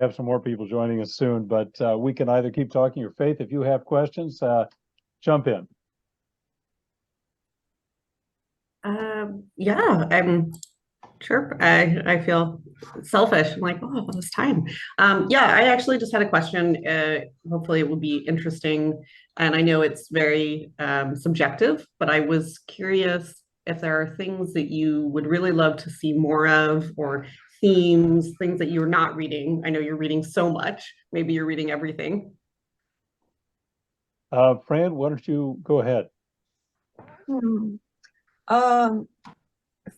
have some more people joining us soon, but we can either keep talking or Faith, if you have questions, jump in. Yeah, I'm sure. I feel selfish. I'm like, oh, all this time. Yeah, I actually just had a question. Hopefully, it will be interesting. And I know it's very subjective, but I was curious if there are things that you would really love to see more of, or themes, things that you're not reading. I know you're reading so much. Maybe you're reading everything. Fran, why don't you go ahead? Hmm. Um,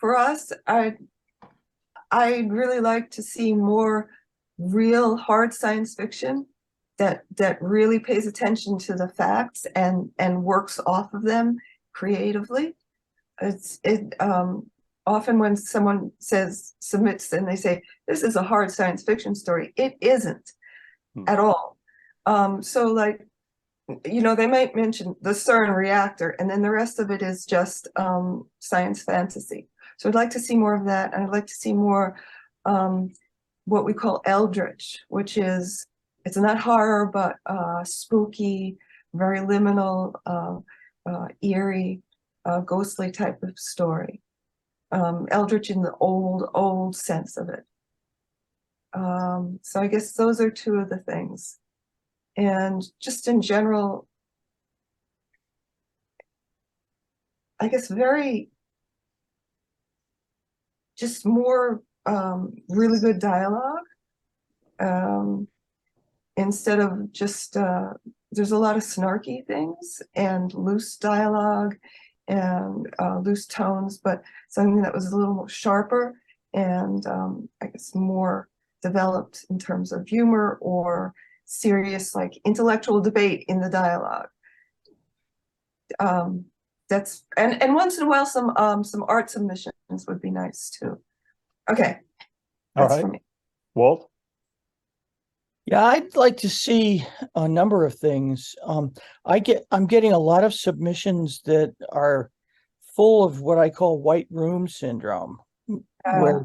for us, I'd really like to see more real hard science fiction that really pays attention to the facts and works off of them creatively. It often when someone submits and they say this is a hard science fiction story, it isn't at all. So like, you know, they might mention the CERN reactor, and then the rest of it is just science fantasy. So I'd like to see more of that, and I'd like to see more what we call Eldritch, which is, it's not horror, but spooky, very liminal, eerie, ghostly type of story. Eldritch in the old sense of it. So I guess those are two of the things. And just in general, I guess just more really good dialogue. Instead of just, there's a lot of snarky things and loose dialogue and loose tones, but something that was a little more sharper and I guess more developed in terms of humor or serious, like intellectual debate in the dialogue. That's and once in a while some art submissions would be nice too. Okay, that's All right. for me. Walt? Yeah, I'd like to see a number of things. I'm getting a lot of submissions that are full of what I call white room syndrome, where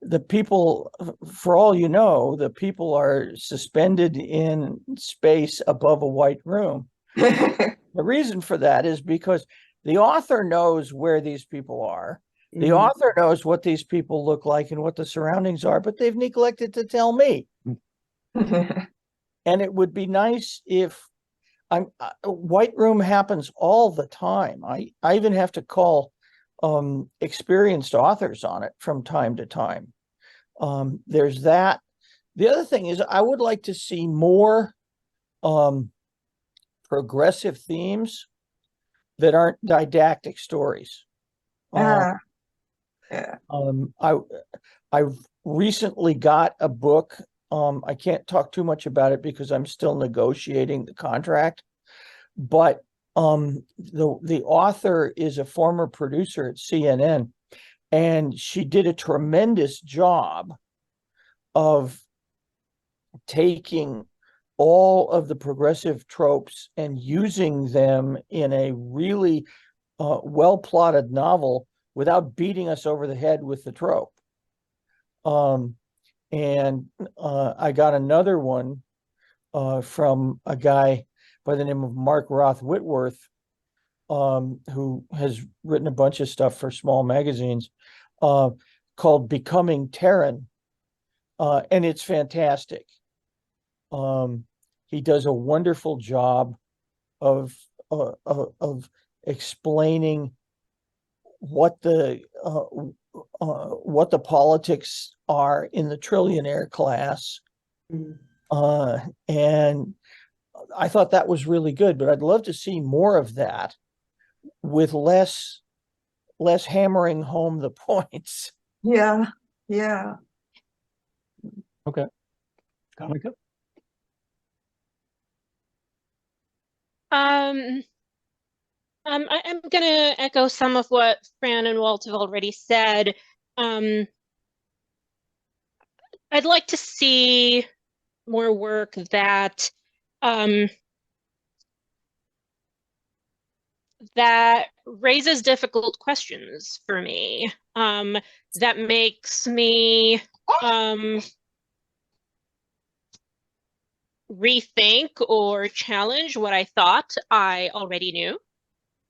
the people, for all you know, the people are suspended in space above a white room. The reason for that is because the author knows where these people are. The author knows what these people look like and what the surroundings are, but they've neglected to tell me. And it would be nice if white room happens all the time. I even have to call experienced authors on it from time to time. There's that. The other thing is I would like to see more progressive themes that aren't didactic stories. Yeah. I've recently got a book. I can't talk too much about it because I'm still negotiating the contract, but the author is a former producer at CNN, and she did a tremendous job of taking all of the progressive tropes and using them in a really well-plotted novel without beating us over the head with the trope. And I got another one from a guy by the name of Mark Roth Whitworth, who has written a bunch of stuff for small magazines, called Becoming Terran, and it's fantastic. He does a wonderful job of explaining what the politics are in the trillionaire class, and I thought that was really good. But I'd love to see more of that with less hammering home the points. Yeah. Okay. Kanika? I'm gonna echo some of what Fran and Walt have already said. I'd like to see more work that that raises difficult questions for me. That makes me rethink or challenge what I thought I already knew.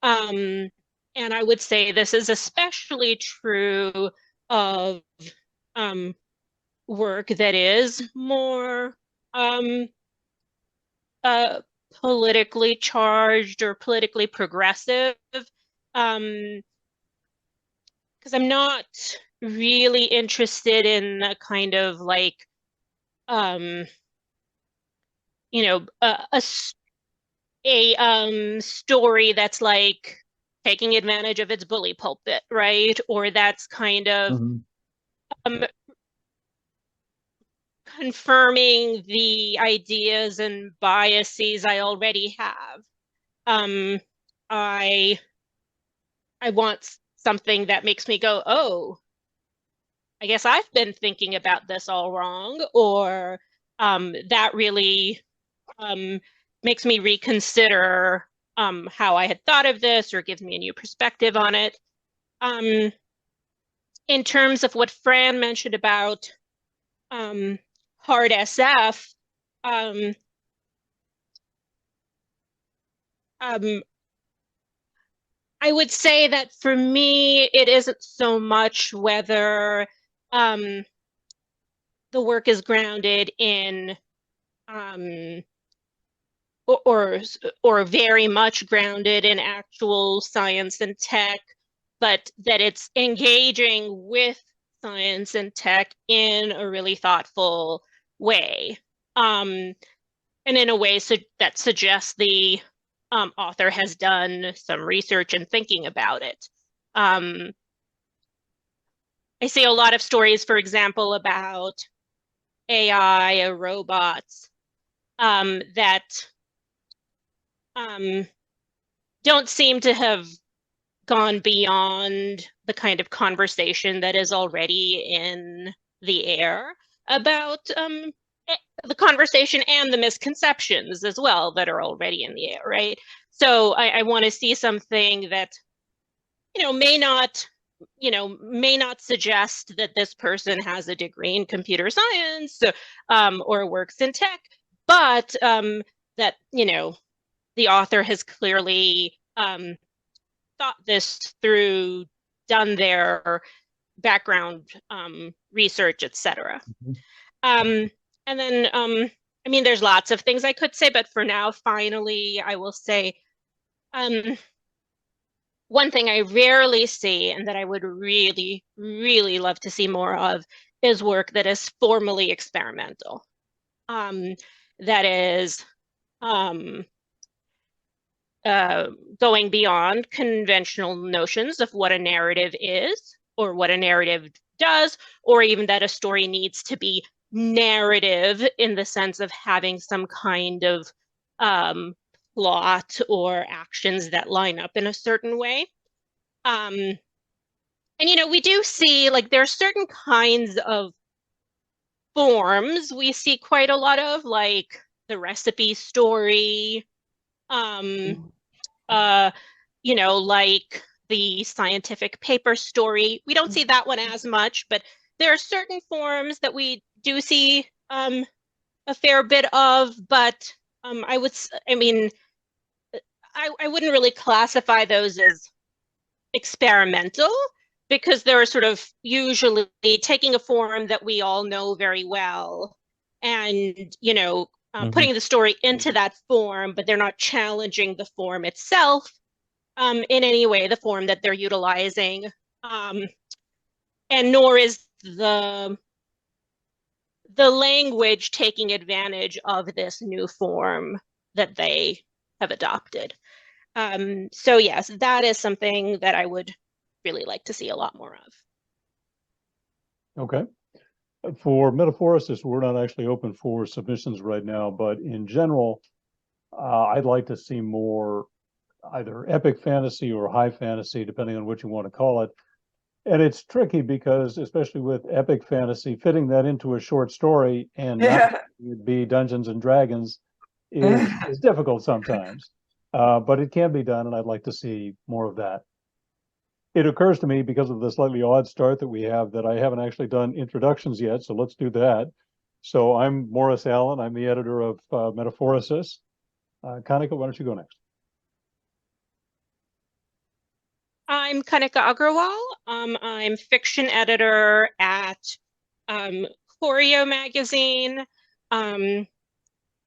And I would say this is especially true of work that is more politically charged or politically progressive. Because I'm not really interested in a kind of like, you know, a story that's like taking advantage of its bully pulpit, right? Or that's kind of confirming the ideas and biases I already have. I want something that makes me go, oh, I guess I've been thinking about this all wrong, or that really makes me reconsider how I had thought of this, or gives me a new perspective on it. In terms of what Fran mentioned about hard SF, I would say that for me, it isn't so much whether the work is grounded in or very much grounded in actual science and tech, but that it's engaging with science and tech in a really thoughtful way, and in a way that suggests the author has done some research and thinking about it. I see a lot of stories, for example, about AI or robots that don't seem to have gone beyond the kind of conversation that is already in the air about the conversation and the misconceptions as well that are already in the air, right? So I want to see something that, may not suggest that this person has a degree in computer science or works in tech, but that, the author has clearly thought this through, done their background research, etc. And then, there's lots of things I could say, but for now, finally, I will say one thing I rarely see and that I would really, really love to see more of is work that is formally experimental. That is going beyond conventional notions of what a narrative is or what a narrative does, or even that a story needs to be narrative in the sense of having some kind of plot or actions that line up in a certain way. And, we do see, like, there are certain kinds of forms we see quite a lot of, like the recipe story, like the scientific paper story. We don't see that one as much, but there are certain forms that we do see a fair bit of, but I wouldn't really classify those as experimental, because they're sort of usually taking a form that we all know very well and, putting the story into that form, but they're not challenging the form itself in any way, the form that they're utilizing. And nor is the language taking advantage of this new form that they have adopted. So yes, that is something that I would really like to see a lot more of. Okay. For Metaphorosis, we're not actually open for submissions right now, but in general, I'd like to see more either epic fantasy or high fantasy, depending on what you want to call it. And it's tricky because, especially with epic fantasy, fitting that into a short story and not be Dungeons and Dragons is difficult sometimes. But it can be done, and I'd like to see more of that. It occurs to me, because of the slightly odd start that we have, that I haven't actually done introductions yet, so let's do that. So I'm Morris Allen. I'm the editor of Metaphorosis. Kanika, why don't you go next? I'm Kanika Agrawal. I'm fiction editor at khōréō magazine. And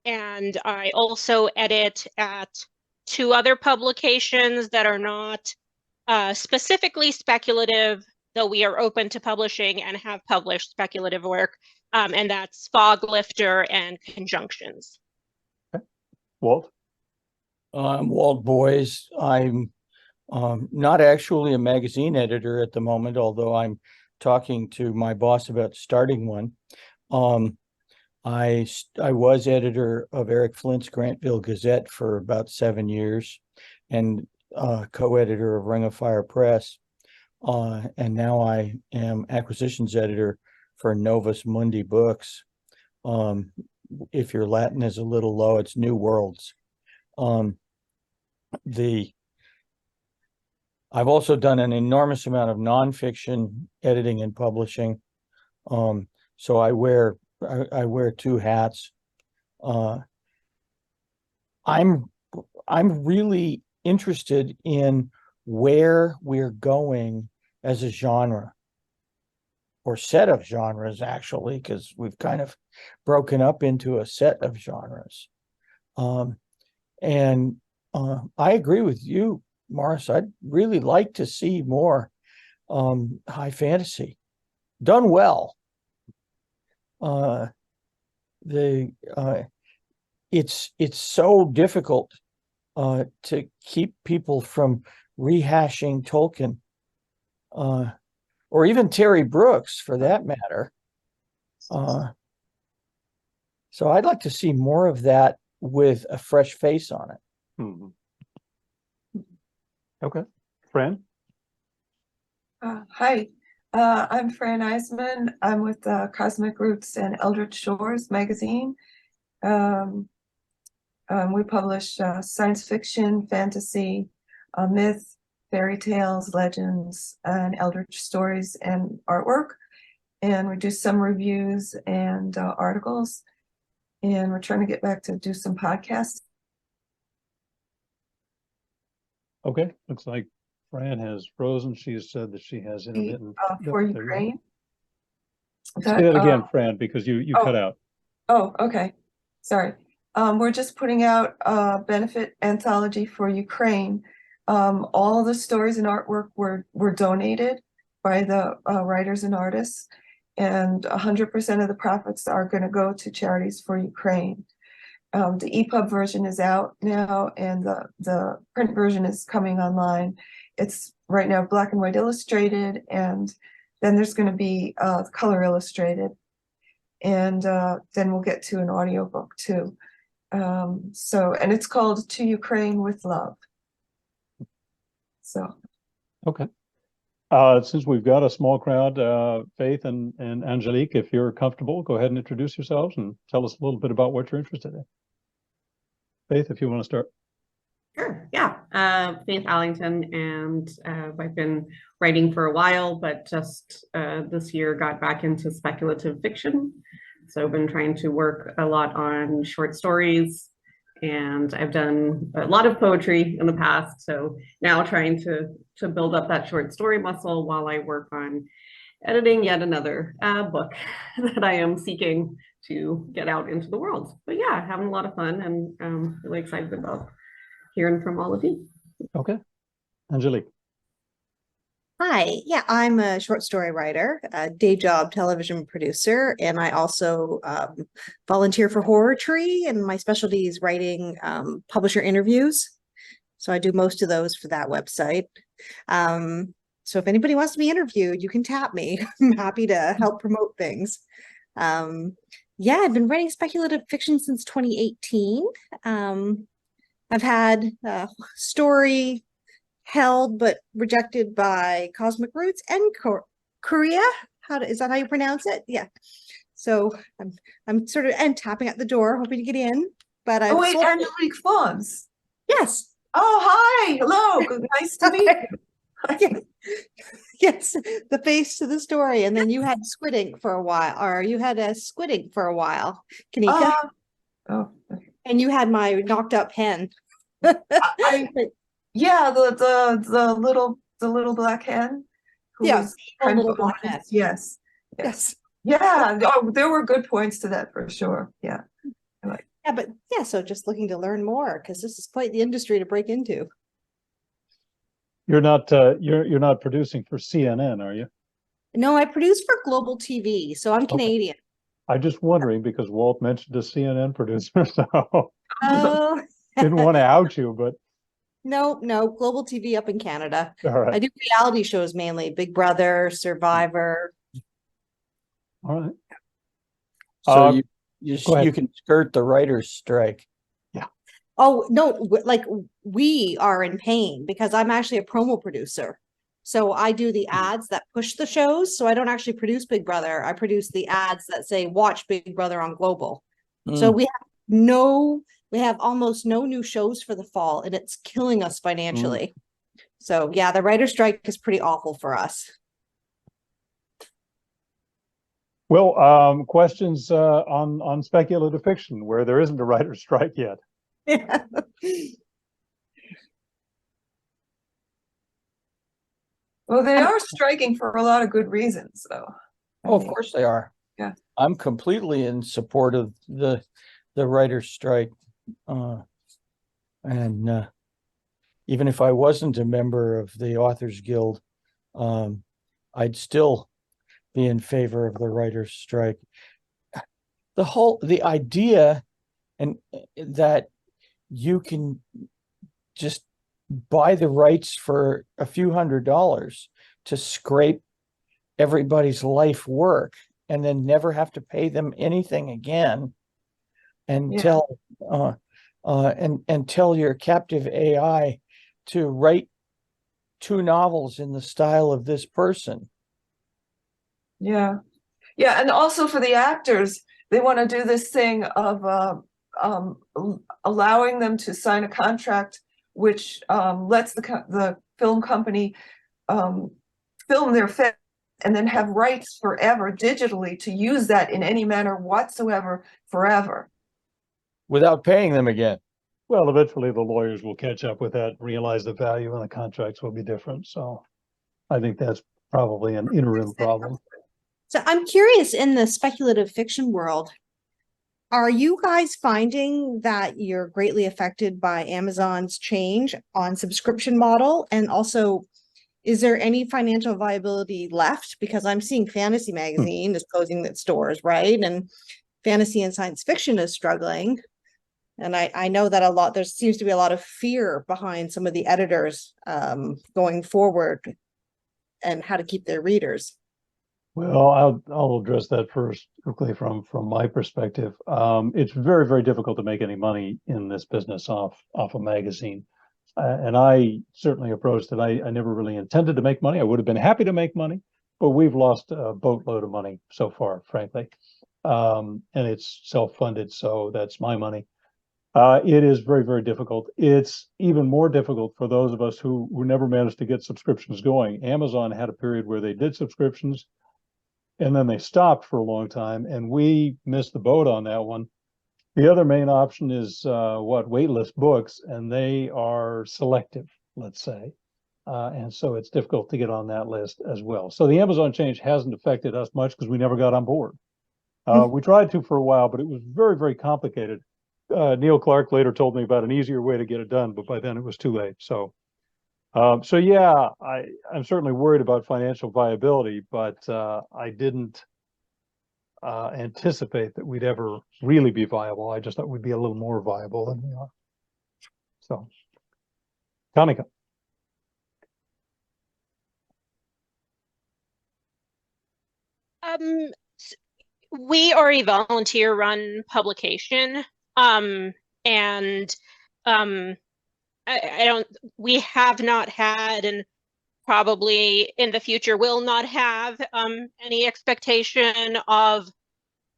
I also edit at 2 other publications that are not specifically speculative, though we are open to publishing and have published speculative work. And that's Fog Lifter and Conjunctions. Okay. Walt? I'm Walt Boys. I'm not actually a magazine editor at the moment, although I'm talking to my boss about starting one. I was editor of Eric Flint's Grantville Gazette for about 7 years, and co-editor of Ring of Fire Press. And now I am acquisitions editor for Novus Mundi Books. If your Latin is a little low, it's New Worlds. I've also done an enormous amount of nonfiction editing and publishing. So I wear 2 hats. I'm really interested in where we're going as a genre, or set of genres, actually, because we've kind of broken up into a set of genres. And I agree with you, Morris. I'd really like to see more high fantasy done well. It's so difficult to keep people from rehashing Tolkien, or even Terry Brooks, for that matter. So I'd like to see more of that with a fresh face on it. Mm-hmm. Okay. Fran? Hi, I'm Fran Eisemann. I'm with Cosmic Roots and Eldritch Shores magazine. We publish science fiction, fantasy, myth, fairy tales, legends, and eldritch stories and artwork. And we do some reviews and articles. And we're trying to get back to do some podcasts. Okay. Looks like Fran has frozen. She has said that she has intermittent. For There you go. Ukraine. Say that again, Fran, because you cut out. Oh, okay. Sorry. We're just putting out a benefit anthology for Ukraine. All the stories and artwork were donated by the writers and artists, and 100% of the profits are going to go to charities for Ukraine. The EPUB version is out now, and the print version is coming online. It's right now black and white illustrated, and then there's going to be color illustrated, and then we'll get to an audiobook too. And it's called To Ukraine with Love. So. Okay. Since we've got a small crowd, Faith and Angelique, if you're comfortable, go ahead and introduce yourselves and tell us a little bit about what you're interested in. Faith, if you want to start. Sure, yeah. Faith Allington, and I've been writing for a while, but just this year got back into speculative fiction. So I've been trying to work a lot on short stories, and I've done a lot of poetry in the past. So now trying to build up that short story muscle while I work on editing yet another book that I am seeking to get out into the world. But yeah, having a lot of fun, and really excited about hearing from all of you. Okay. Angelique. Hi, yeah, I'm a short story writer, a day job television producer, and I also volunteer for Horror Tree, and my specialty is writing publisher interviews. So I do most of those for that website. So if anybody wants to be interviewed, you can tap me. I'm happy to help promote things. Yeah, I've been writing speculative fiction since 2018. I've had a story held but rejected by Cosmic Roots and Korea. Is that how you pronounce it? Yeah. So I'm sort of tapping at the door, hoping to get in. But Oh wait, Angelique Fawns. Yes. Oh hi, hello. Nice to meet you. Yes, the face to the story. And then you had squid ink for a while, or you had a squid ink for a while, Kanika. Oh, And you had my knocked up pen. yeah, the little black hen who Yeah, was a kind little of black honest. hen. Yes. Yes. Yeah. Oh, there were good points to that for sure. Yeah. Yeah, but yeah, so just looking to learn more because this is quite the industry to break into. You're not you're not producing for CNN, are you? No, I produce for Global TV, so I'm Canadian. I'm just wondering because Walt mentioned a CNN producer, so Oh, didn't want to out you, but no, Global TV up in Canada. all right, I do reality shows mainly, Big Brother, Survivor. all right. So go ahead. you can skirt the writer's strike. Oh, no, like we are in pain because I'm actually a promo producer. So I do the ads that push the shows. So I don't actually produce Big Brother. I produce the ads that say watch Big Brother on Global. So we have almost no new shows for the fall and it's killing us financially. So yeah, the writer's strike is pretty awful for us. Well, questions on speculative fiction where there isn't a writer's strike yet. Well, they are striking for a lot of good reasons, though. Oh, of course they are. Yeah. I'm completely in support of the writer's strike. And even if I wasn't a member of the Authors Guild, I'd still be in favor of the writer's strike. The idea and that you can just buy the rights for a few $100s to scrape everybody's life work and then never have to pay them anything again and tell your captive AI to write 2 novels in the style of this person. Yeah. Yeah. And also for the actors, they want to do this thing of allowing them to sign a contract which lets the film company film their film and then have rights forever digitally to use that in any manner whatsoever forever. Without paying them again. Well, eventually the lawyers will catch up with that, realize the value, and the contracts will be different. So I think that's probably an interim problem. So I'm curious, in the speculative fiction world, are you guys finding that you're greatly affected by Amazon's change on subscription model? And also, is there any financial viability left? Because I'm seeing Fantasy Magazine is closing its doors, right? And fantasy and science fiction is struggling. And I know that there seems to be a lot of fear behind some of the editors going forward and how to keep their readers. Well, I'll address that first quickly from my perspective. It's very, very difficult to make any money in this business off a magazine. And I certainly approached it. I never really intended to make money. I would have been happy to make money, but we've lost a boatload of money so far, frankly. And it's self-funded, so that's my money. It is very, very difficult. It's even more difficult for those of us who never managed to get subscriptions going. Amazon had a period where they did subscriptions, and then they stopped for a long time, and we missed the boat on that one. The other main option is waitlist books, and they are selective, let's say. And so it's difficult to get on that list as well. So the Amazon change hasn't affected us much because we never got on board. We tried to for a while, but it was very, very complicated. Neil Clark later told me about an easier way to get it done, but by then it was too late. So yeah, I'm certainly worried about financial viability, but I didn't anticipate that we'd ever really be viable. I just thought we'd be a little more viable than we are. So, Kanika. We are a volunteer-run publication, and we have not had, and probably in the future will not have, any expectation of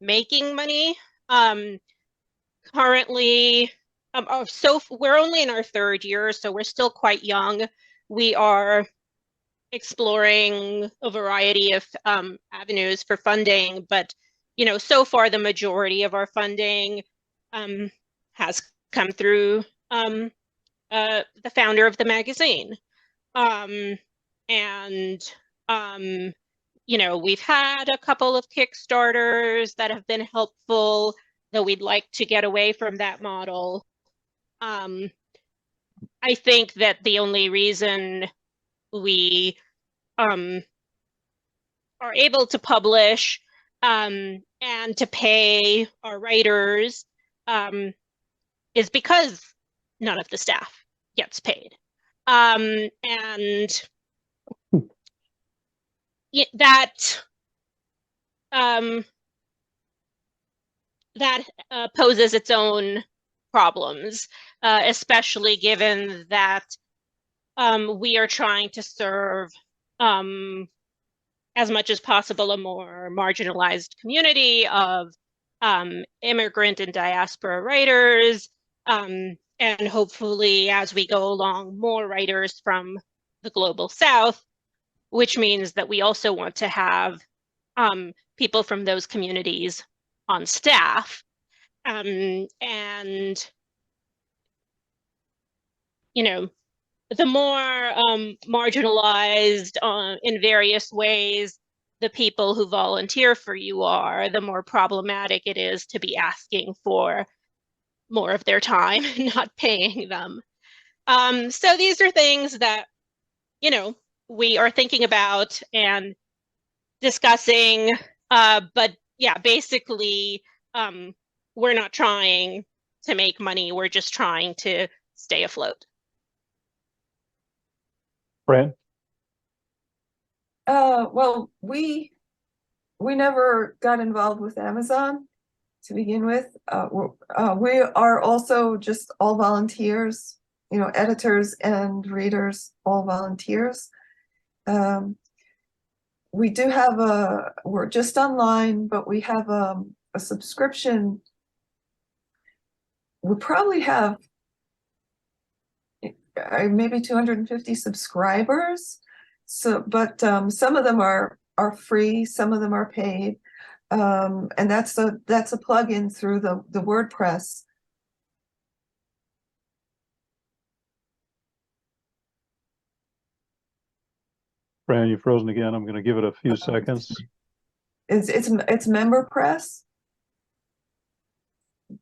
making money. Currently, so we're only in our 3rd year, so we're still quite young. We are exploring a variety of avenues for funding, but so far the majority of our funding has come through the founder of the magazine. We've had a couple of Kickstarters that have been helpful, though we'd like to get away from that model. I think that the only reason we are able to publish and to pay our writers is because none of the staff gets paid. That poses its own problems, especially given that we are trying to serve as much as possible a more marginalized community of immigrant and diaspora writers, and hopefully as we go along, more writers from the global South, which means that we also want to have people from those communities on staff. The more marginalized in various ways the people who volunteer for you are, the more problematic it is to be asking for more of their time and not paying them. So these are things that, we are thinking about and discussing, but yeah, basically, we're not trying to make money, we're just trying to stay afloat. Fran? Well, we never got involved with Amazon to begin with. We are also just all volunteers, editors and readers, all volunteers. We do have we're just online, but we have a subscription. We probably have maybe 250 subscribers. So, but some of them are free, some of them are paid, and that's a plugin through the WordPress. Fran, you've frozen again. I'm going to give it a few seconds. It's MemberPress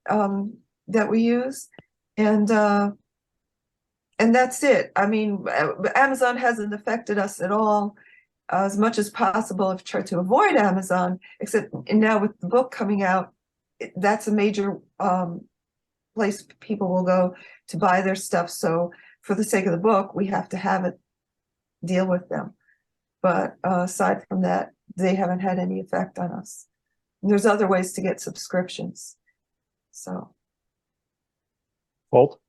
that we use, and that's it. I mean, Amazon hasn't affected us at all. As much as possible, I've tried to avoid Amazon, except now with the book coming out, that's a major place people will go to buy their stuff. So for the sake of the book, we have to have it deal with them. But aside from that, they haven't had any effect on us. And there's other ways to get subscriptions. So. Walt?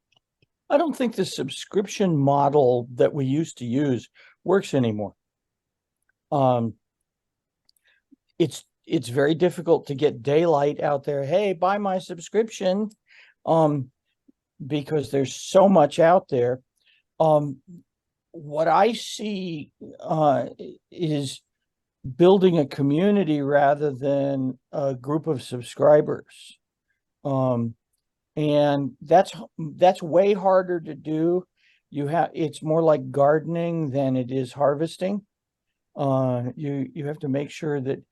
I don't think the subscription model that we used to use works anymore. It's very difficult to get daylight out there. Hey, buy my subscription, because there's so much out there. What I see is building a community rather than a group of subscribers. And that's way harder to do. It's more like gardening than it is harvesting. You have to make sure that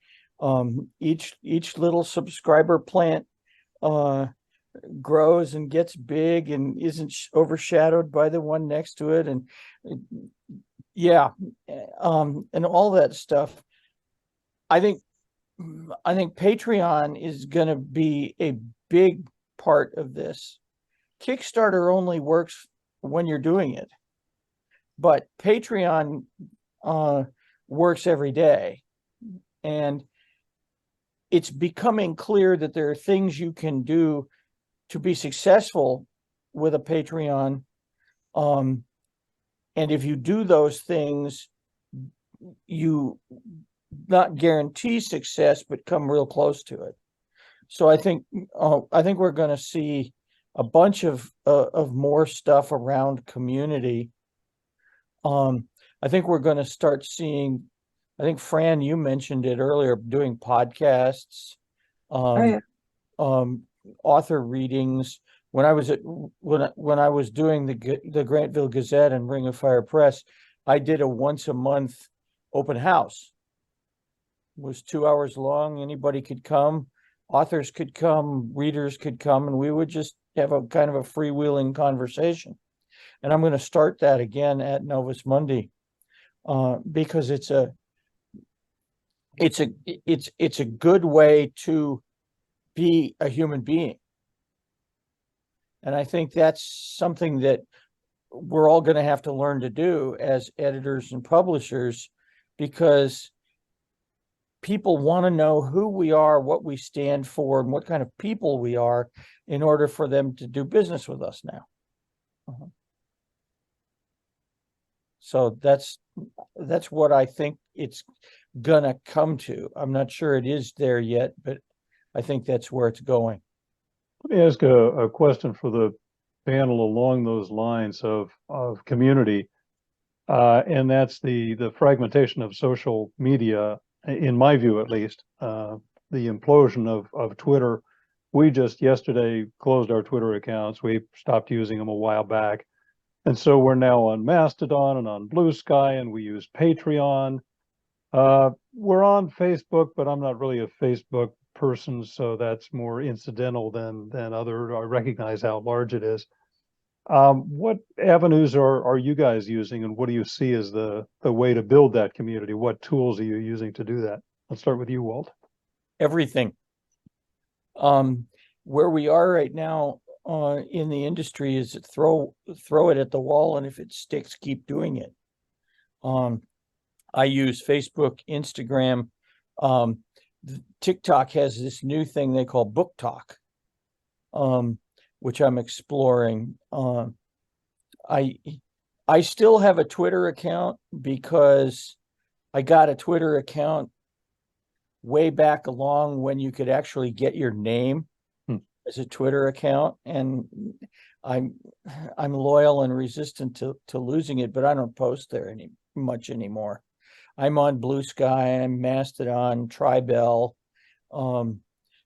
each little subscriber plant grows and gets big and isn't overshadowed by the one next to it, and and all that stuff. I think Patreon is going to be a big part of this. Kickstarter only works when you're doing it, but Patreon works every day, and it's becoming clear that there are things you can do to be successful with a Patreon, and if you do those things, you not guarantee success, but come real close to it. So I think we're going to see a bunch of more stuff around community. I think we're going to start seeing, I think Fran, you mentioned it earlier, doing podcasts, yeah. author readings. When I was doing the Grantville Gazette and Ring of Fire Press, I did a once a month open house. It was 2 hours long. Anybody could come, authors could come, readers could come, and we would just have a kind of a freewheeling conversation. And I'm going to start that again at Novus Mundi, because it's a good way to be a human being. And I think that's something that we're all going to have to learn to do as editors and publishers, because people want to know who we are, what we stand for, and what kind of people we are in order for them to do business with us now. So that's what I think it's gonna come to. I'm not sure it is there yet, but I think that's where it's going. Let me ask a question for the panel along those lines of community, and that's the fragmentation of social media, in my view at least, the implosion of Twitter. We just yesterday closed our Twitter accounts. We stopped using them a while back. And so we're now on Mastodon and on Blue Sky, and we use Patreon. We're on Facebook, but I'm not really a Facebook person, so that's more incidental than other. I recognize how large it is. What avenues are you guys using, and what do you see as the way to build that community? What tools are you using to do that? Let's start with you, Walt. Everything. Where we are right now in the industry is throw it at the wall, and if it sticks, keep doing it. I use Facebook, Instagram. TikTok has this new thing they call Book Talk, which I'm exploring. I still have a Twitter account because I got a Twitter account way back along when you could actually get your name as a Twitter account, and I'm loyal and resistant to losing it, but I don't post there much anymore. I'm on Blue Sky, I'm Mastodon, Tribel,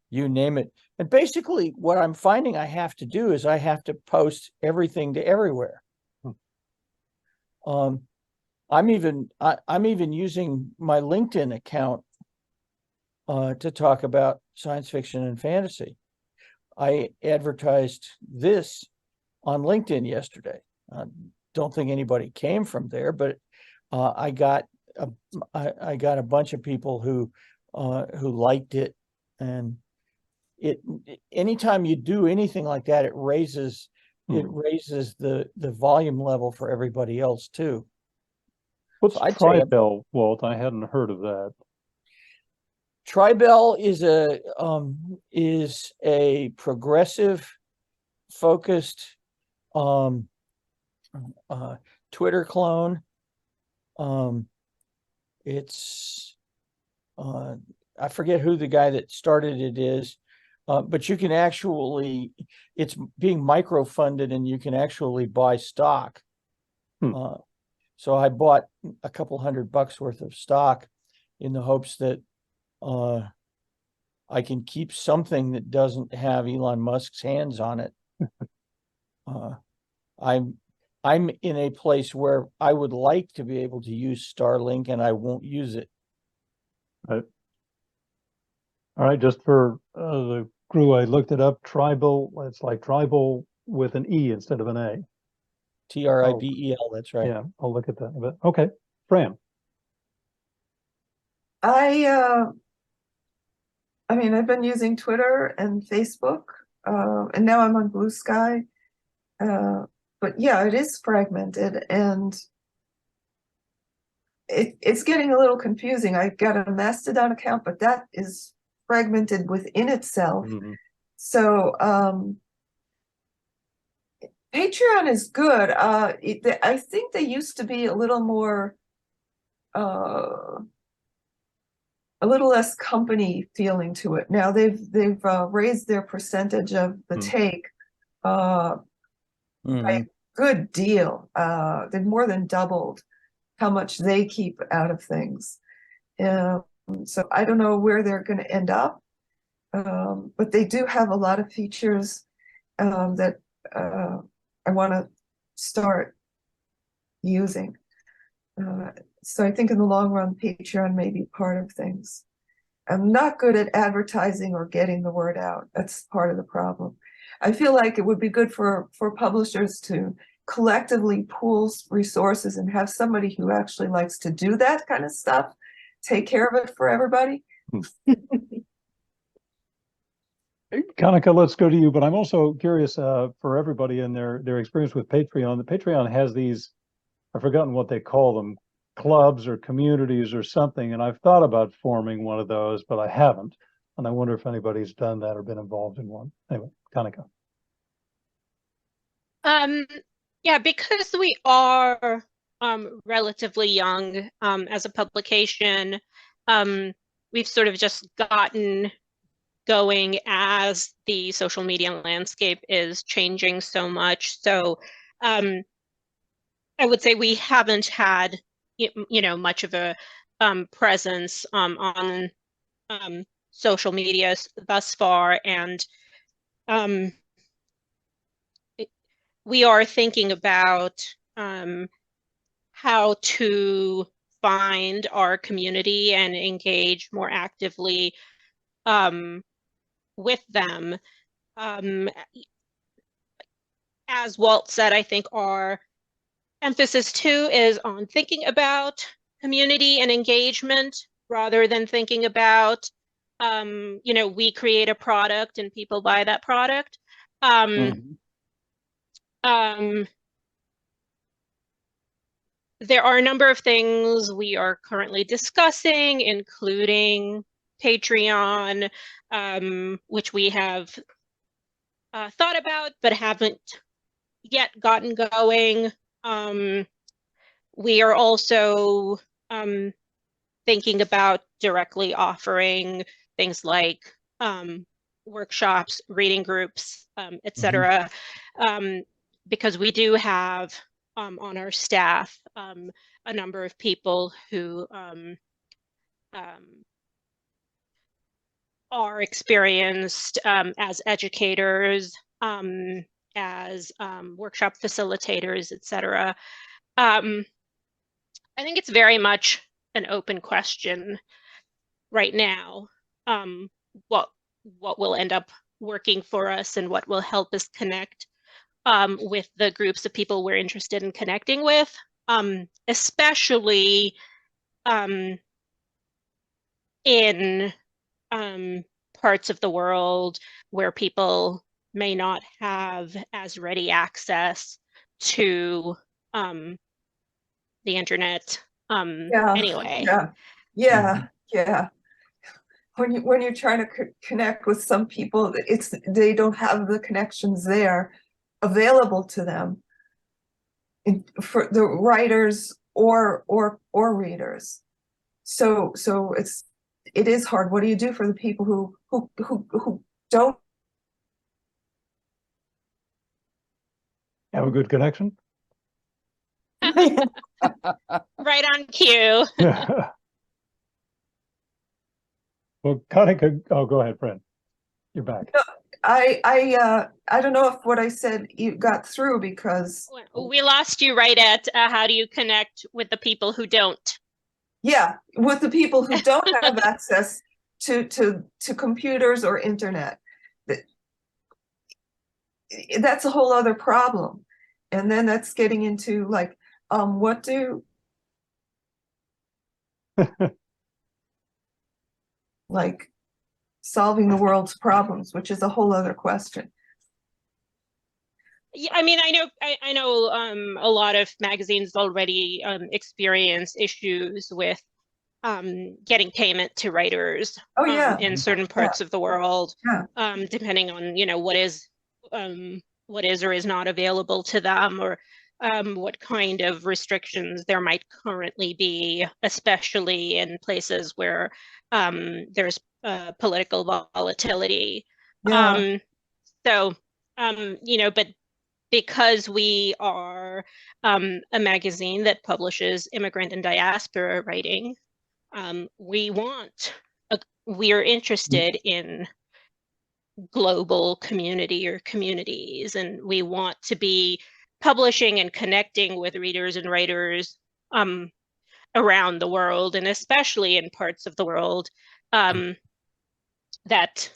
you name it. And basically what I'm finding I have to do is I have to post everything to everywhere. I'm even using my LinkedIn account to talk about science fiction and fantasy. I advertised this on LinkedIn yesterday. Don't think anybody came from there, but I got a bunch of people who liked it, and anytime you do anything like that, it raises the volume level for everybody else too. What's So I'd say Tribel, Walt? I hadn't heard of that. Tribel is a progressive focused Twitter clone. It's I forget who the guy that started it is, but you can actually, it's being micro-funded and you can actually buy stock. So I bought a couple $100 worth of stock in the hopes that I can keep something that doesn't have Elon Musk's hands on it. I'm in a place where I would like to be able to use Starlink, and I won't use it. All right, just for the crew, I looked it up. Tribal, it's like tribal with an E instead of an A. Tribel, that's right. Yeah, I'll look at that in a bit. Okay, Fran. I mean, I've been using Twitter and Facebook, and now I'm on Blue Sky. But yeah, it is fragmented, and it's getting a little confusing. I've got a Mastodon account, but that is fragmented within itself. So Patreon is good. I think they used to be a little more, a little less company feeling to it. Now they've raised their percentage of the take by a good deal. They've more than doubled. how much they keep out of things. So I don't know where they're going to end up, but they do have a lot of features that I want to start using. So I think in the long run, Patreon may be part of things. I'm not good at advertising or getting the word out. That's part of the problem. I feel like it would be good for publishers to collectively pool resources and have somebody who actually likes to do that kind of stuff take care of it for everybody. Kanika, let's go to you, but I'm also curious for everybody and their experience with Patreon. The Patreon has these, I've forgotten what they call them, clubs or communities or something, and I've thought about forming one of those, but I haven't. And I wonder if anybody's done that or been involved in one. Anyway, Kanika. Yeah, because we are relatively young as a publication, we've sort of just gotten going as the social media landscape is changing so much. So I would say we haven't had, much of a presence on social media thus far, and we are thinking about how to find our community and engage more actively with them. As Walt said, I think our emphasis too is on thinking about community and engagement rather than thinking about, we create a product and people buy that product. There are a number of things we are currently discussing, including Patreon, which we have thought about but haven't yet gotten going. We are also thinking about directly offering things like workshops, reading groups, etc. Because we do have on our staff a number of people who are experienced as educators, as workshop facilitators, etc. I think it's very much an open question right now, what will end up working for us and what will help us connect with the groups of people we're interested in connecting with, especially in parts of the world where people may not have as ready access to the internet anyway. Yeah. When you're trying to connect with some people, they don't have the connections there available to them for the writers or readers. So it is hard. What do you do for the people who don't Have a good connection? Right on cue. Well, Kanika, oh, go ahead, Fran. You're back. I don't know if what I said you got through, because We lost you right at how do you connect with the people who don't? yeah, with the people who don't have access to computers or internet. That's a whole other problem. And then that's getting into like, what do like solving the world's problems, which is a whole other question. Yeah, I mean, I know a lot of magazines already experience issues with getting payment to writers in certain parts of the world, depending on what is or is not available to them, or what kind of restrictions there might currently be, especially in places where there's political volatility. But because we are a magazine that publishes immigrant and diaspora writing, we are interested in global community or communities, and we want to be publishing and connecting with readers and writers around the world, and especially in parts of the world that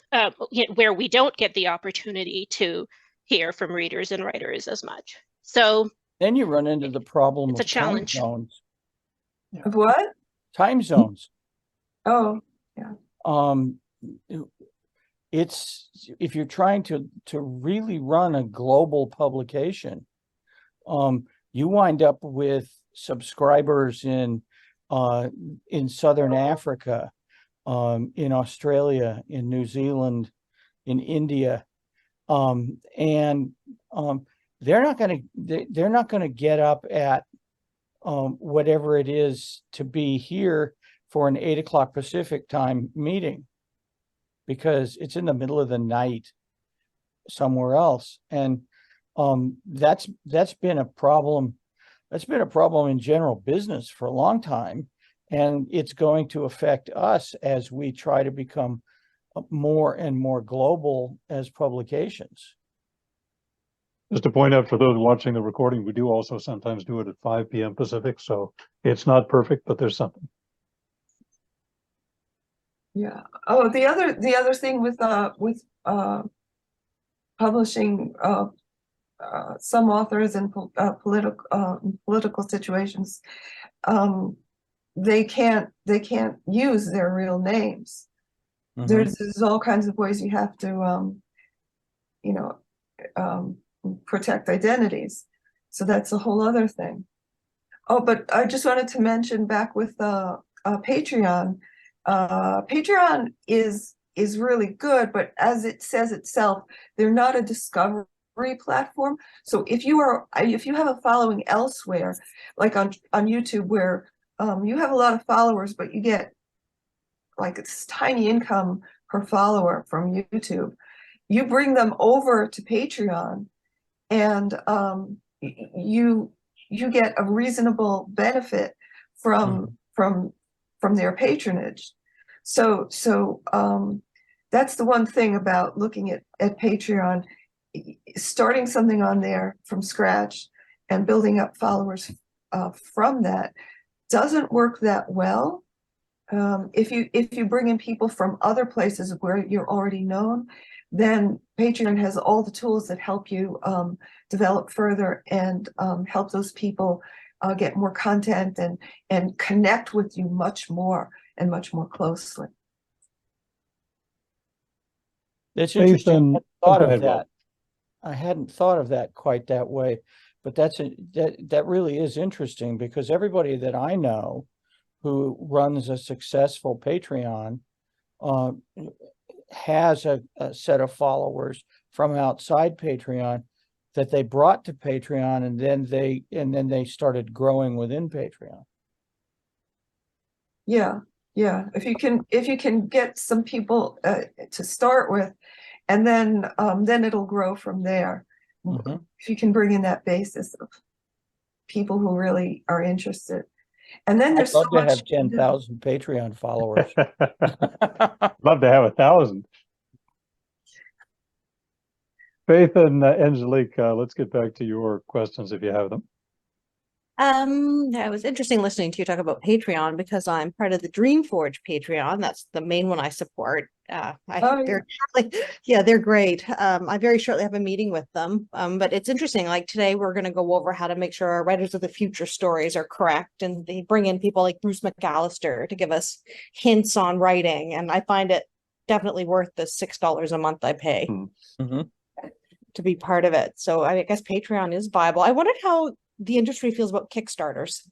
where we don't get the opportunity to hear from readers and writers as much. So then you run into the problem it's of a challenge. time zones. Of what? Time zones. Oh, It's if you're trying to really run a global publication, you wind up with subscribers in Southern Africa, in Australia, in New Zealand, in India, and they're not going to get up at whatever it is to be here for an 8 o'clock Pacific time meeting, because it's in the middle of the night somewhere else. And that's been a problem. That's been a problem in general business for a long time. And it's going to affect us as we try to become more and more global as publications. Just to point out for those watching the recording, we do also sometimes do it at 5 p.m. Pacific, so it's not perfect, but there's something. yeah. Oh, the other thing with publishing some authors in political situations, they can't use their real names. There's all kinds of ways you have to protect identities. So that's a whole other thing. Oh, but I just wanted to mention back with Patreon. Patreon is really good, but as it says itself, they're not a discovery platform. So if you have a following elsewhere, like on YouTube, where you have a lot of followers, but you get like this tiny income per follower from YouTube, you bring them over to Patreon, and you get a reasonable benefit from their patronage. So that's the one thing about looking at Patreon. Starting something on there from scratch and building up followers from that doesn't work that well. If you bring in people from other places where you're already known, then Patreon has all the tools that help you develop further and help those people get more content and connect with you much more and much more closely. It's interesting. I hadn't thought of ahead, that. Walt. I hadn't thought of that quite that way, but that really is interesting, because everybody that I know who runs a successful Patreon has a set of followers from outside Patreon that they brought to Patreon, and then they started growing within Patreon. Yeah. If you can get some people to start with, and then it'll grow from there. If you can bring in that basis of people who really are interested, and then there's I'd love so to much have 10,000 Patreon followers. Love to have 1,000. Faith and Angelique, let's get back to your questions if you have them. It was interesting listening to you talk about Patreon, because I'm part of the Dreamforge Patreon. That's the main one I support. Very shortly, yeah, they're great. I very shortly have a meeting with them. But it's interesting. Like today, we're going to go over how to make sure our Writers of the Future stories are correct, and they bring in people like Bruce McAllister to give us hints on writing. And I find it definitely worth the $6 a month I pay to be part of it. So I guess Patreon is viable. I wondered how the industry feels about Kickstarters.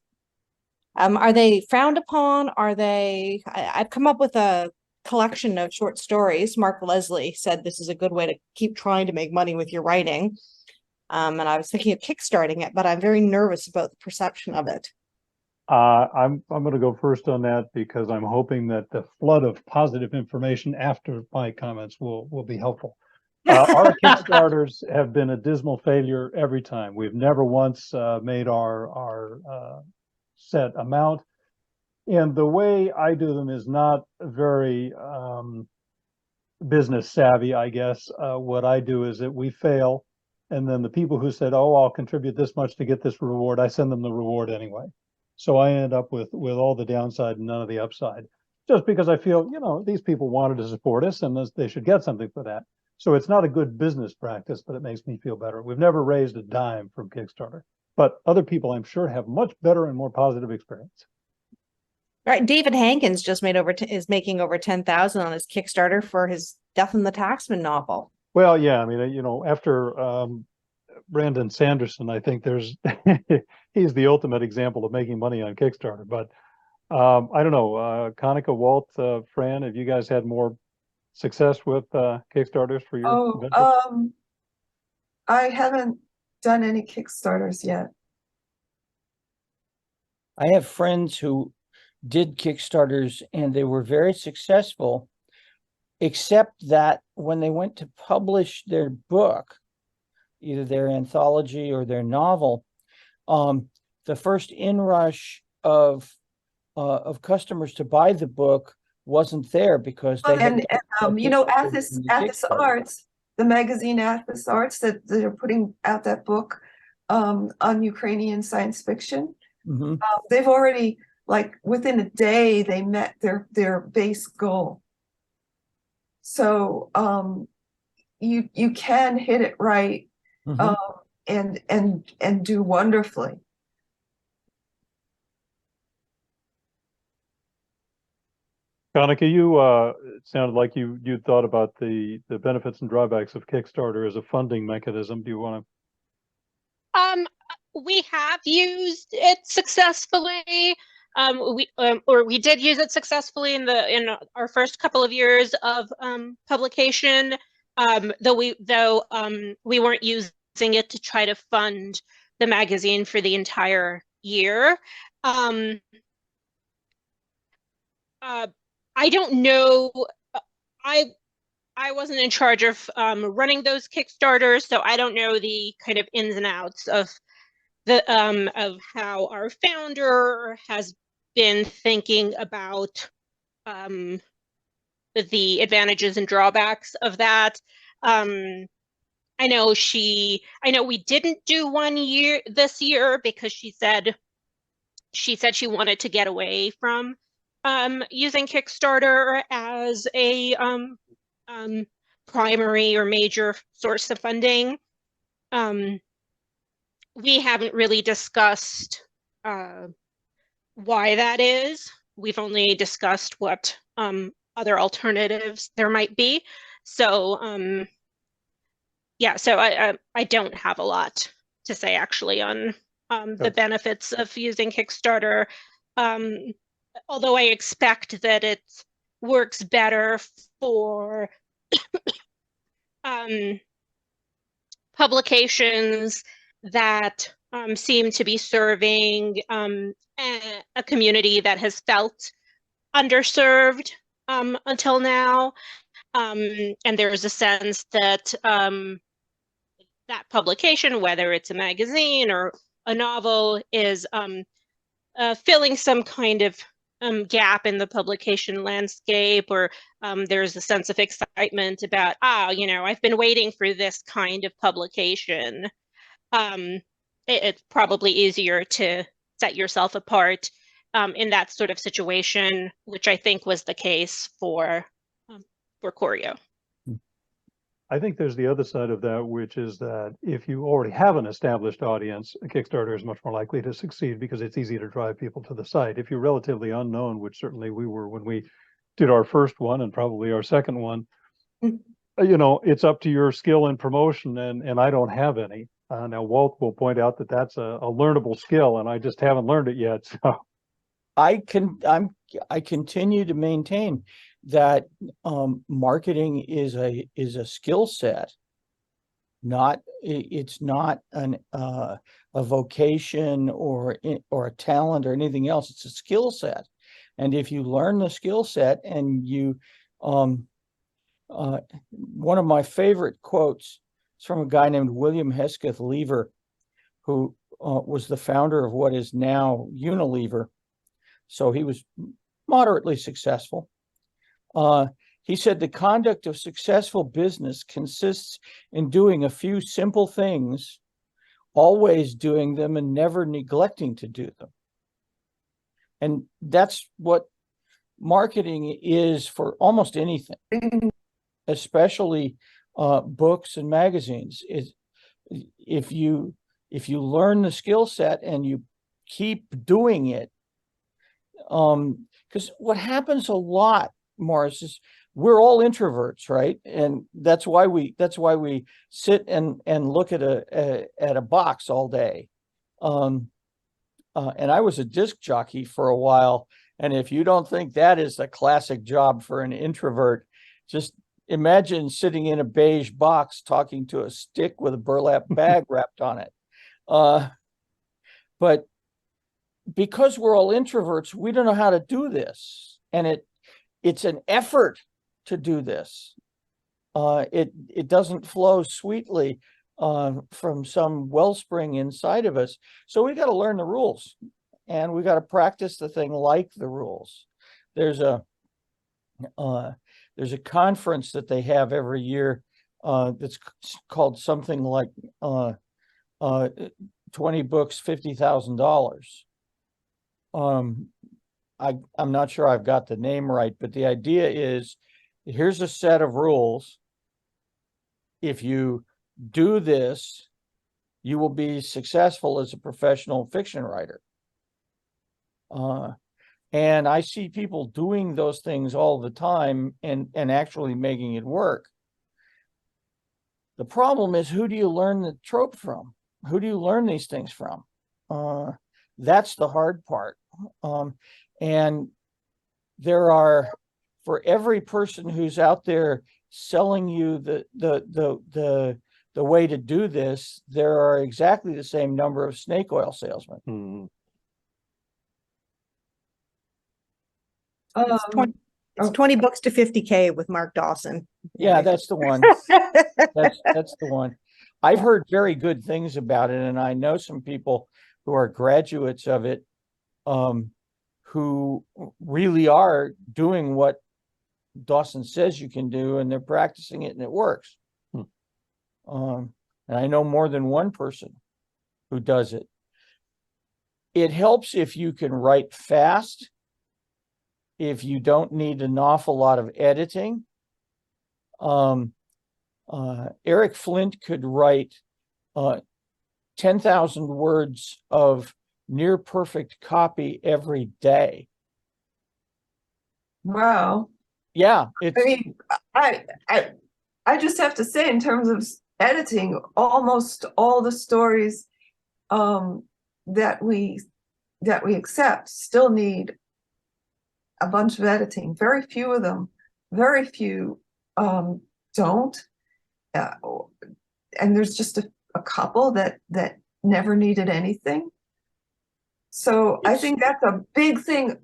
Are they frowned upon? I've come up with a collection of short stories. Mark Leslie said this is a good way to keep trying to make money with your writing. And I was thinking of kickstarting it, but I'm very nervous about the perception of it. I'm going to go first on that, because I'm hoping that the flood of positive information after my comments will be helpful. Our Kickstarters have been a dismal failure every time. We've never once made our set amount. And the way I do them is not very business savvy, I guess. What I do is that we fail, and then the people who said, "Oh, I'll contribute this much to get this reward," I send them the reward anyway. So I end up with all the downside and none of the upside, just because I feel, these people wanted to support us and they should get something for that. So it's not a good business practice, but it makes me feel better. We've never raised a dime from Kickstarter, but other people, I'm sure, have much better and more positive experience. Right, David Hankins just is making over 10,000 on his Kickstarter for his Death and the Taxman novel. Well, yeah, I mean, after Brandon Sanderson, I think he's the ultimate example of making money on Kickstarter. But I don't know, Kanika, Walt, Fran, have you guys had more success with Kickstarters for your ventures? I haven't done any Kickstarters yet. I have friends who did Kickstarters and they were very successful, except that when they went to publish their book, either their anthology or their novel, the first inrush of customers to buy the book wasn't there because they Athos Arts, the magazine Athos Arts that they're putting out that book on Ukrainian science fiction. Mm-hmm. They've already, like, within a day they met their base goal. So you can hit it right. Mm-hmm. And do wonderfully. Kanika, it sounded like you thought about the benefits and drawbacks of Kickstarter as a funding mechanism. Do you want to? We have used it successfully. We did use it successfully in our first couple of years of publication. Though we weren't using it to try to fund the magazine for the entire year. I don't know. I wasn't in charge of running those Kickstarters, so I don't know the kind of ins and outs of how our founder has been thinking about the advantages and drawbacks of that. I know we didn't do one this year because she said she wanted to get away from using Kickstarter as a primary or major source of funding. We haven't really discussed why that is. We've only discussed what other alternatives there might be. So yeah, so I don't have a lot to say actually on the benefits of using Kickstarter. Although I expect that it works better for publications that seem to be serving a community that has felt underserved until now. And there's a sense that that publication, whether it's a magazine or a novel, is filling some kind of gap in the publication landscape, or there's a sense of excitement about, I've been waiting for this kind of publication. It's probably easier to set yourself apart in that sort of situation, which I think was the case for khōréō. I think there's the other side of that, which is that if you already have an established audience, a Kickstarter is much more likely to succeed because it's easy to drive people to the site. If you're relatively unknown, which certainly we were when we did our first one and probably our second one, it's up to your skill in promotion, and I don't have any. Now, Walt will point out that that's a learnable skill, and I just haven't learned it yet. So I continue to maintain that marketing is a skill set, it's not a vocation or a talent or anything else. It's a skill set, and if you learn the skill set and you One of my favorite quotes is from a guy named William Hesketh Lever, who was the founder of what is now Unilever. So he was moderately successful. He said, the conduct of successful business consists in doing a few simple things, always doing them and never neglecting to do them. And that's what marketing is for almost anything, especially books and magazines. Is if you learn the skill set and you keep doing it, because what happens a lot, Morris, is we're all introverts, right? And that's why we sit and look at a box all day. And I was a disc jockey for a while. And if you don't think that is a classic job for an introvert, just imagine sitting in a beige box talking to a stick with a burlap bag wrapped on it. But because we're all introverts, we don't know how to do this. And it's an effort to do this. It doesn't flow sweetly from some wellspring inside of us. So we got to learn the rules, and we got to practice the thing like the rules. There's a conference that they have every year that's called something like 20 books, $50,000. I'm not sure I've got the name right, but the idea is, here's a set of rules. If you do this, you will be successful as a professional fiction writer. And I see people doing those things all the time and actually making it work. The problem is, who do you learn the trope from? Who do you learn these things from? That's the hard part. And there are, for every person who's out there selling you the way to do this, there are exactly the same number of snake oil salesmen. Hmm. It's 20 books to 50K with Mark Dawson. Yeah, that's the one. That's the one. I've heard very good things about it, and I know some people who are graduates of it, who really are doing what Dawson says you can do, and they're practicing it and it works. And I know more than one person who does it. It helps if you can write fast, if you don't need an awful lot of editing. Eric Flint could write 10,000 words of near perfect copy every day. Wow. Yeah, I mean, I just have to say, in terms of editing, almost all the stories that we accept still need a bunch of editing. Very few of them, very few don't. And there's just a couple that never needed anything. So I think that's a big thing.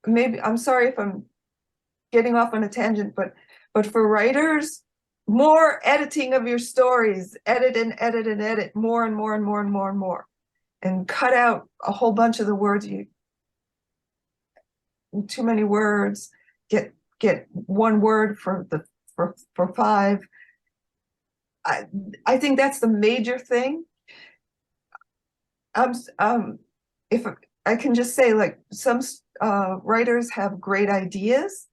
Maybe, I'm sorry if I'm getting off on a tangent, but for writers, more editing of your stories, edit and edit and edit more and more and more and more and more, and cut out a whole bunch of the words. Too many words, get one word for five. I think that's the major thing. If I can just say, like, some writers have great ideas,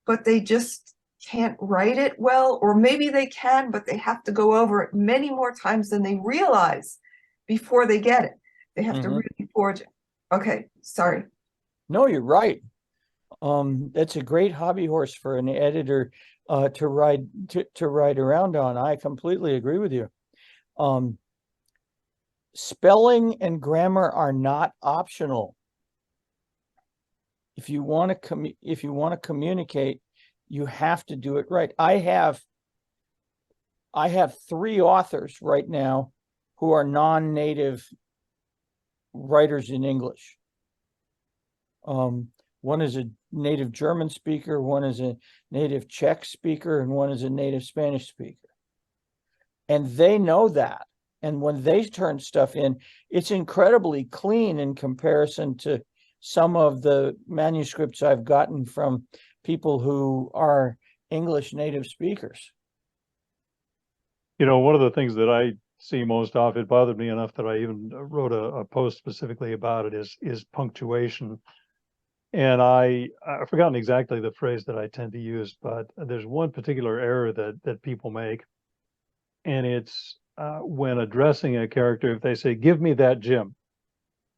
but they just can't write it well, or maybe they can, but they have to go over it many more times than they realize before they get it. They have to really forge it. Okay, sorry. No, you're right. That's a great hobby horse for an editor to ride around on. I completely agree with you. Spelling and grammar are not optional. If you want to communicate, you have to do it right. I have 3 authors right now who are non-native writers in English. One is a native German speaker, one is a native Czech speaker, and one is a native Spanish speaker. And they know that. And when they turn stuff in, it's incredibly clean in comparison to some of the manuscripts I've gotten from people who are English native speakers. You know, one of the things that I see most often, it bothered me enough that I even wrote a post specifically about it, is punctuation. And I've forgotten exactly the phrase that I tend to use, but there's one particular error that people make. And it's when addressing a character, if they say, give me that Jim,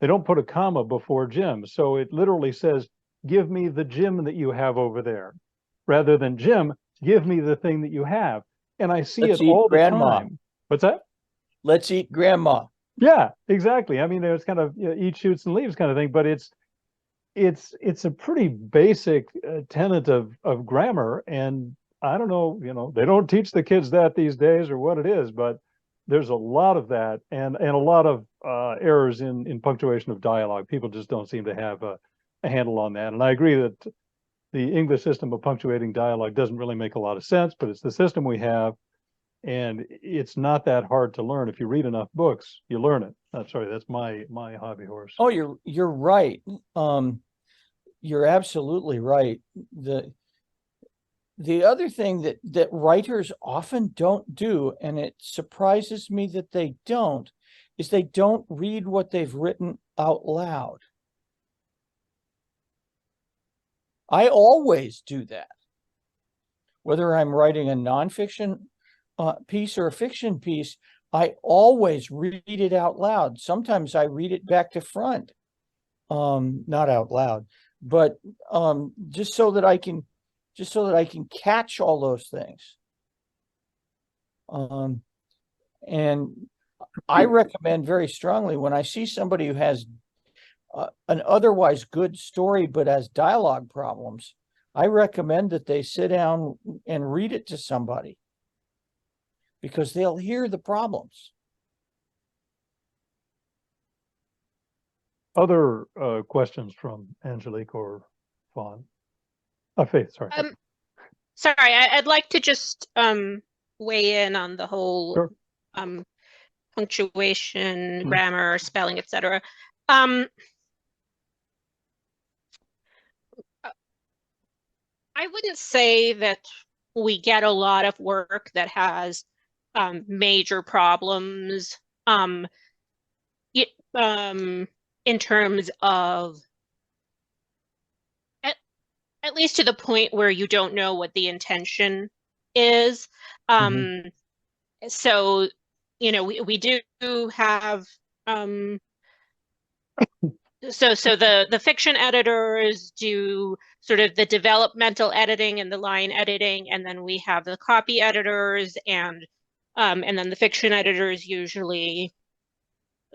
they don't put a comma before Jim. So it literally says, give me the Jim that you have over there, rather than Jim, give me the thing that you have. And I see Let's it eat all the grandma. time. What's that? Let's eat grandma. Yeah, exactly. I mean, there's kind of eat, shoots, and leaves kind of thing, but it's a pretty basic tenet of grammar. And I don't know, you know, they don't teach the kids that these days or what it is, but there's a lot of that and a lot of errors in punctuation of dialogue. People just don't seem to have a handle on that. And I agree that the English system of punctuating dialogue doesn't really make a lot of sense, but it's the system we have. And it's not that hard to learn. If you read enough books, you learn it. Sorry, that's my hobby horse. Oh, you're right. You're absolutely right. The other thing that writers often don't do, and it surprises me that they don't, is they don't read what they've written out loud. I always do that. Whether I'm writing a nonfiction piece or a fiction piece, I always read it out loud. Sometimes I read it back to front, not out loud, but just so that I can catch all those things. And I recommend very strongly, when I see somebody who has an otherwise good story but has dialogue problems, I recommend that they sit down and read it to somebody, because they'll hear the problems. Other questions from Angelique or Fawn? Faith, sorry. Sorry, I'd like to just weigh in on the whole Sure. Punctuation, Mm. grammar, spelling, etc. I wouldn't say that we get a lot of work that has major problems in terms of, at least to the point where you don't know what the intention is. So, you know, we do have so the fiction editors do sort of the developmental editing and the line editing, and then we have the copy editors, and then the fiction editors usually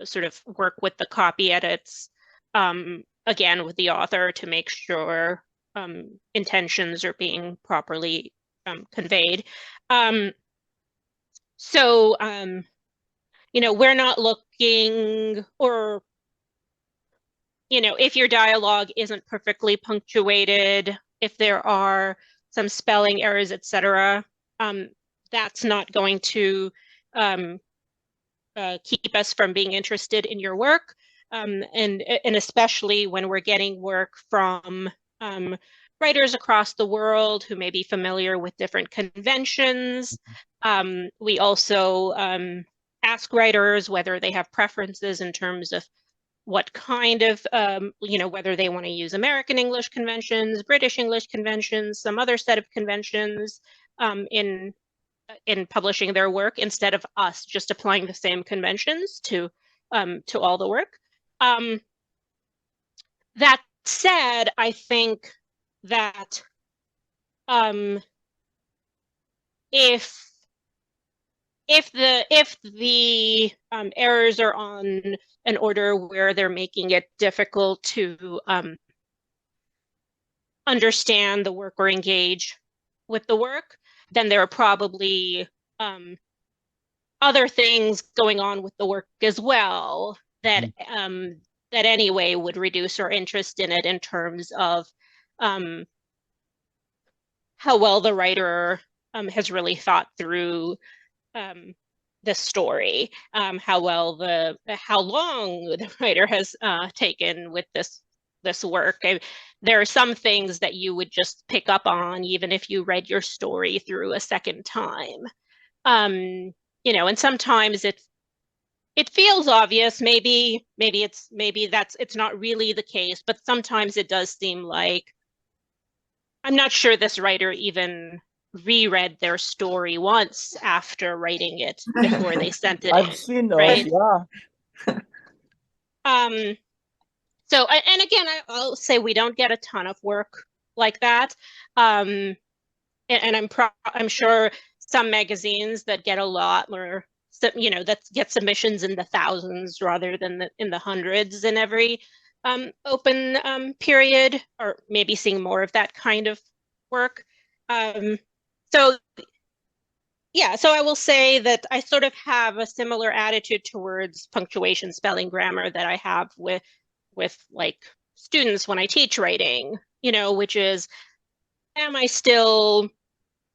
sort of work with the copy edits, again with the author, to make sure intentions are being properly conveyed. So you know, we're not looking, or you know, if your dialogue isn't perfectly punctuated, if there are some spelling errors, etc., that's not going to keep us from being interested in your work. And especially when we're getting work from writers across the world who may be familiar with different conventions. We also ask writers whether they have preferences in terms of what kind of, you know, whether they want to use American English conventions, British English conventions, some other set of conventions in publishing their work, instead of us just applying the same conventions to all the work. That said, I think that if the errors are on an order where they're making it difficult to understand the work or engage with the work, then there are probably other things going on with the work as well that that anyway would reduce our interest in it, in terms of how well the writer has really thought through the story, how long the writer has taken with this work. There are some things that you would just pick up on even if you read your story through a second time. And sometimes it feels obvious. Maybe it's not really the case, but sometimes it does seem like I'm not sure this writer even reread their story once after writing it before they sent it I've in, seen those, right? yeah. So, and again, I'll say we don't get a ton of work like that. And I'm sure some magazines that get a lot more, that get submissions in the thousands rather than in the hundreds in every open period, or maybe seeing more of that kind of work. So yeah, so I will say that I sort of have a similar attitude towards punctuation, spelling, grammar that I have with like students when I teach writing, which is, am I still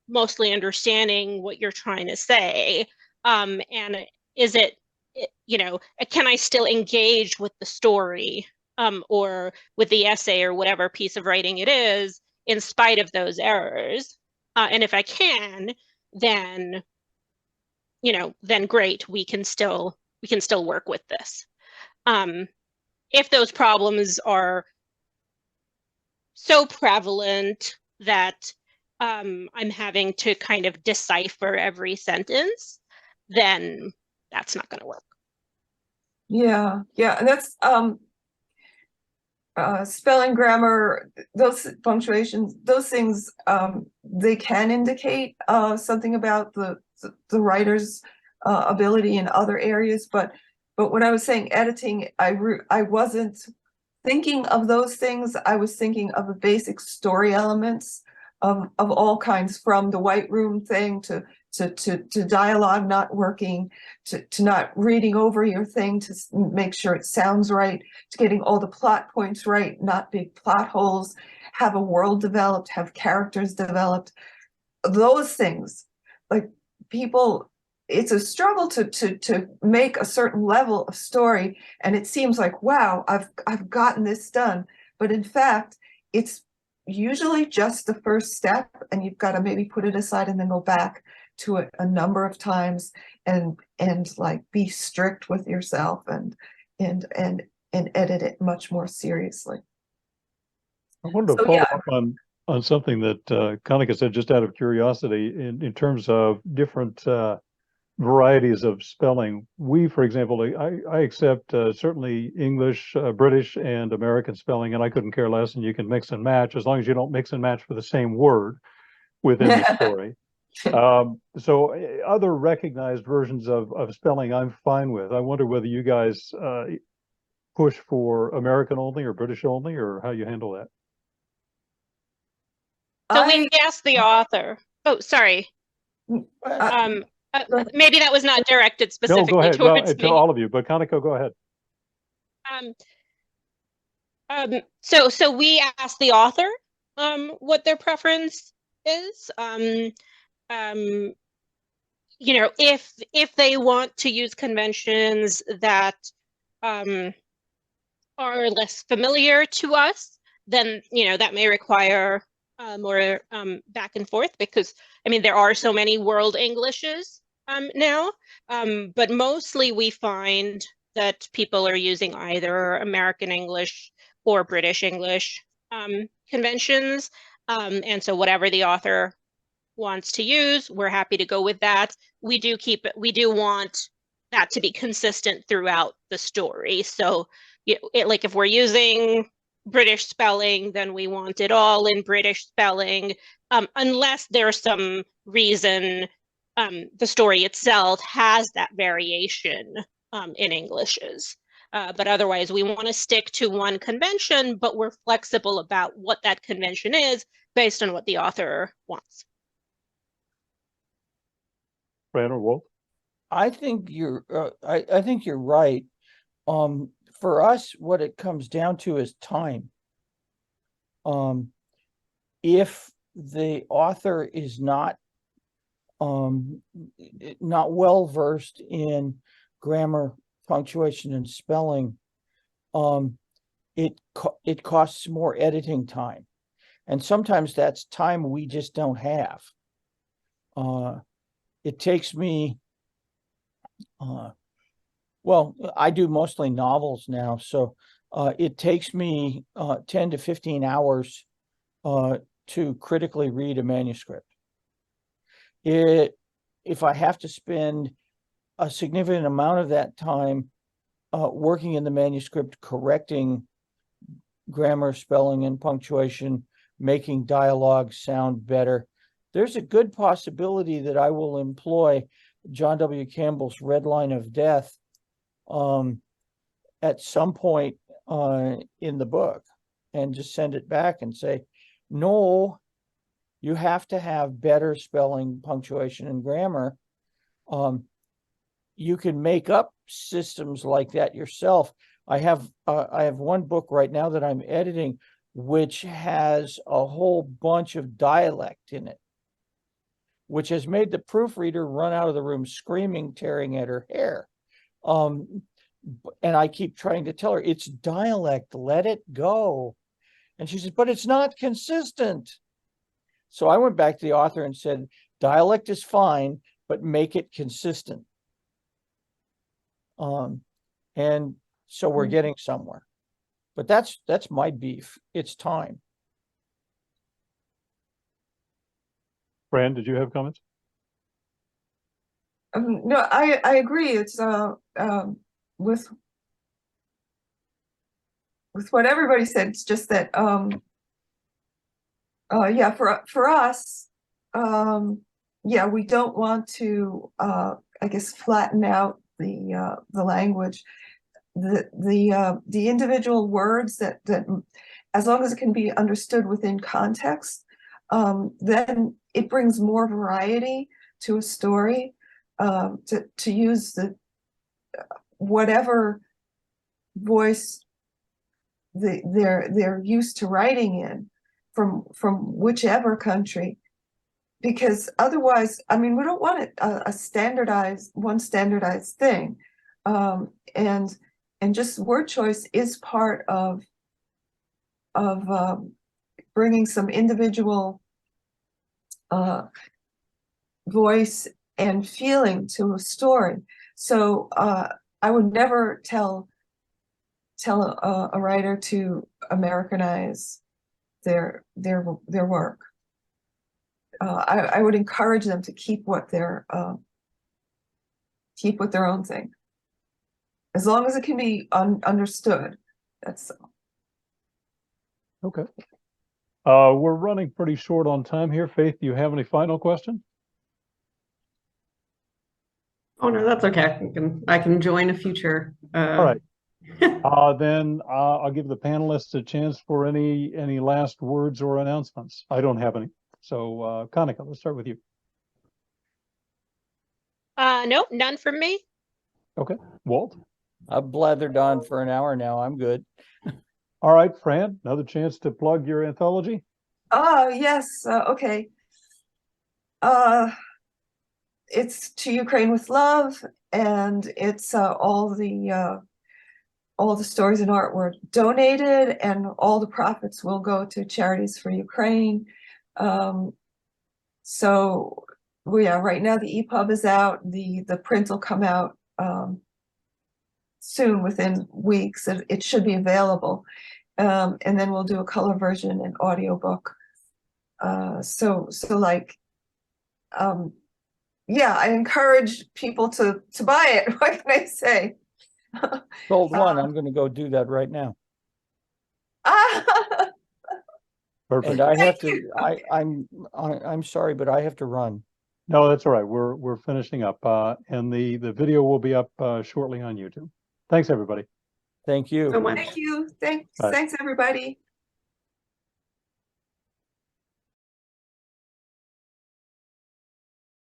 mostly understanding what you're trying to say? And is it, can I still engage with the story or with the essay or whatever piece of writing it is in spite of those errors? And if I can, then, then great, we can still work with this. If those problems are so prevalent that I'm having to kind of decipher every sentence, then that's not going to work. Yeah, and that's spelling, grammar, those punctuations, those things, they can indicate something about the writer's ability in other areas. But when I was saying editing, I wasn't thinking of those things. I was thinking of the basic story elements of all kinds, from the white room thing to dialogue not working, to not reading over your thing to make sure it sounds right, to getting all the plot points right, not big plot holes, have a world developed, have characters developed. Those things, like, people, it's a struggle to make a certain level of story, and it seems like, wow, I've gotten this done. But in fact, it's usually just the first step, and you've got to maybe put it aside and then go back to it a number of times and like be strict with yourself and edit it much more seriously. I wanted to follow up on something that Kanika said, just out of curiosity, in terms of different varieties of spelling. We, for example, I accept certainly English, British, and American spelling, and I couldn't care less, and you can mix and match as long as you don't mix and match for the same word within the story. So other recognized versions of spelling I'm fine with. I wonder whether you guys push for American only or British only, or how you handle that. So we asked the author. Oh, sorry. Maybe that was not directed specifically go ahead. towards me. To all of you, but Kanika, go ahead. So we asked the author what their preference is. If they want to use conventions that are less familiar to us, then that may require more back and forth, because there are so many world Englishes now, but mostly we find that people are using either American English or British English conventions, and so whatever the author wants to use, we're happy to go with that. We do want that to be consistent throughout the story. So like if we're using British spelling, then we want it all in British spelling, unless there's some reason the story itself has that variation in Englishes. But otherwise, we want to stick to one convention, but we're flexible about what that convention is based on what the author wants. Fran or Walt? I think you're right. For us, what it comes down to is time. if the author is not well versed in grammar, punctuation, and spelling, it costs more editing time, and sometimes that's time we just don't have. It takes me, well, I do mostly novels now, so it takes me 10 to 15 hours to critically read a manuscript. If I have to spend a significant amount of that time working in the manuscript, correcting grammar, spelling, and punctuation, making dialogue sound better, there's a good possibility that I will employ John W. Campbell's red line of death at some point in the book, and just send it back and say, no, you have to have better spelling, punctuation, and grammar. You can make up systems like that yourself. I have one book right now that I'm editing, which has a whole bunch of dialect in it, which has made the proofreader run out of the room screaming, tearing at her hair. And I keep trying to tell her, it's dialect, let it go. And she says, but it's not consistent. So I went back to the author and said, dialect is fine, but make it consistent. And so we're getting somewhere. But that's my beef. It's time. Fran, did you have comments? No, I agree. It's with what everybody said. It's just that yeah, for us, yeah, we don't want to I guess flatten out the language. The individual words that as long as it can be understood within context, then it brings more variety to a story. To use the whatever voice they're used to writing in from whichever country, because otherwise, I mean, we don't want a standardized thing, and just word choice is part of bringing some individual voice and feeling to a story. So I would never tell a writer to Americanize their work. I would encourage them to keep what their own thing, as long as it can be understood. That's Okay. We're running pretty short on time here. Faith, do you have any final questions? Oh no, that's okay. I can join a future. All right. Then I'll give the panelists a chance for any last words or announcements. I don't have any. So Kanika, let's start with you. No, none from me. Okay. Walt? I've blathered on for an hour now. I'm good. All right, Fran, another chance to plug your anthology. yes, okay. It's To Ukraine with Love, and it's all the stories and art were donated, and all the profits will go to Charities for Ukraine. So yeah, right now the EPUB is out. The print will come out soon, within weeks. It should be available, and then we'll do a color version and audiobook. So like, yeah, I encourage people to buy it. What can I say? Sold one. I'm going to go do that right now. Perfect. And I have to. I'm sorry, but I have to run. No, that's all right. We're finishing up, and the video will be up shortly on YouTube. Thanks, everybody. Thank you. So much. Thank you. Thanks, Bye. everybody.